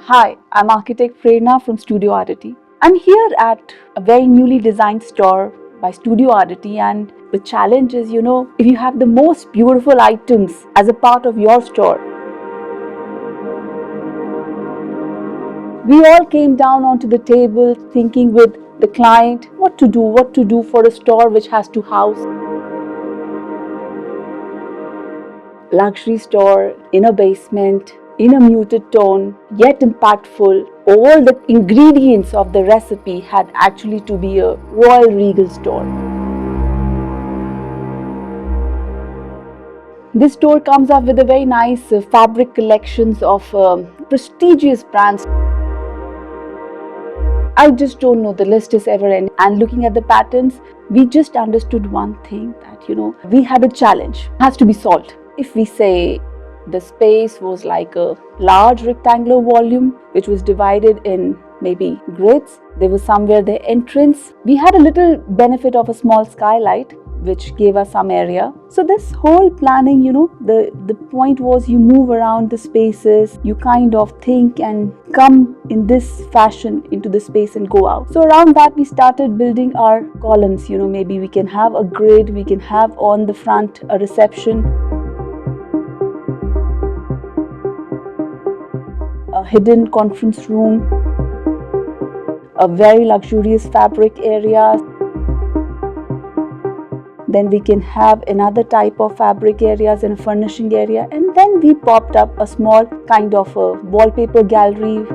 Hi, I'm architect Prerna from Studio Ardete. I'm here at a very newly designed store by Studio Ardete, and the challenge is, if you have the most beautiful items as a part of your store. We all came down onto the table thinking with the client what to do for a store which has to house luxury store in a basement, in a muted tone, yet impactful. All the ingredients of the recipe had actually to be a royal regal store. This store comes up with a very nice fabric collections of prestigious brands. I just don't know, the list is ever ending. And looking at the patterns, we just understood one thing, that we had a challenge, it has to be solved. If we say the space was like a large rectangular volume which was divided in maybe grids, there was somewhere the entrance. We had a little benefit of a small skylight which gave us some area. So this whole planning, the point was you move around the spaces, you kind of think and come in this fashion into the space and go out. So around that we started building our columns. Maybe we can have a grid, we can have on the front a reception, a hidden conference room, a very luxurious fabric area. Then we can have another type of fabric areas in a furnishing area, and then we popped up a small kind of a wallpaper gallery.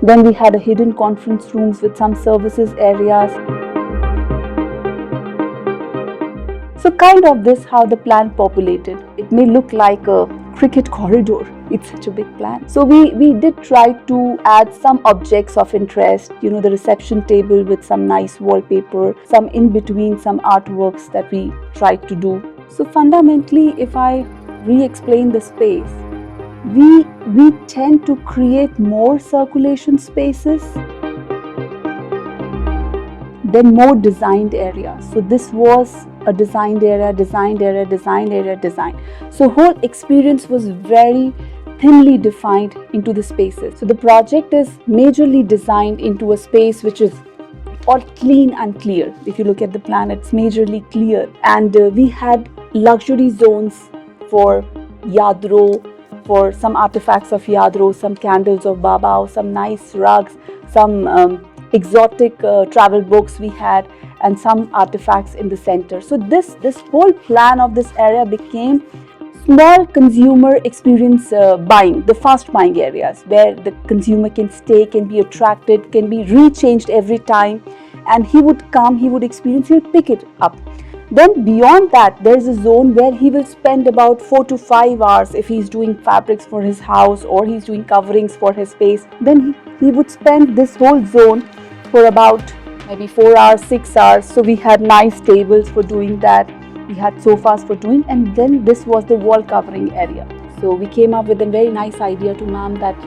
Then we had a hidden conference rooms with some services areas. So kind of this how the plan populated. It may look like a cricket corridor. It's such a big plan. So we did try to add some objects of interest, the reception table with some nice wallpaper, some in between, some artworks that we tried to do. So fundamentally, if I re-explain the space, we tend to create more circulation spaces, then more designed areas. So this was a designed area. So whole experience was very thinly defined into the spaces. So the project is majorly designed into a space which is all clean and clear. If you look at the plan, it's majorly clear. And we had luxury zones for Yadro, for some artifacts of Yadro, some candles of Babao, some nice rugs, some exotic travel books we had, and some artifacts in the center. So this whole plan of this area became small consumer experience buying, the fast buying areas where the consumer can stay, can be attracted, can be rechanged every time, and he would come, he would experience, he'll pick it up. Then beyond that, there's a zone where he will spend about 4 to 5 hours if he's doing fabrics for his house or he's doing coverings for his space. Then he would spend this whole zone for about maybe 4 hours, 6 hours. So we had nice tables for doing that. We had sofas for doing, and then this was the wall covering area. So we came up with a very nice idea to ma'am that,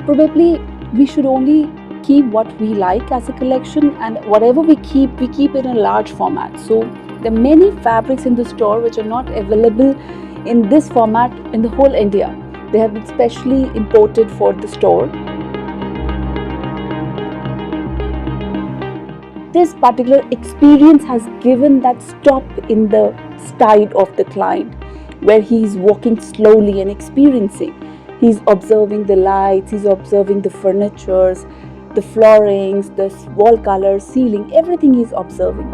probably we should only keep what we like as a collection, and whatever we keep in a large format. So there are many fabrics in the store which are not available in this format in the whole India. They have been specially imported for the store. This particular experience has given that stop in the stride of the client, where he is walking slowly and experiencing. He's observing the lights, he's observing the furnitures, the floorings, the wall colors, ceiling, everything he's observing.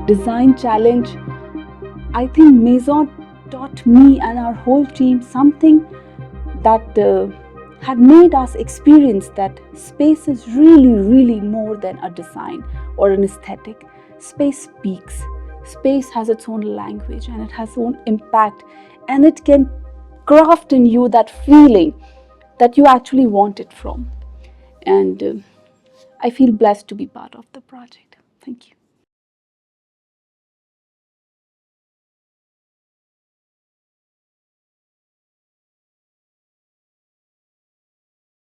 Design challenge, I think Maison taught me and our whole team something that had made us experience that space is really more than a design or an aesthetic. Space speaks. space has its own language and it has its own impact, and it can craft in you that feeling that you actually want it from. And I feel blessed to be part of the project. Thank you.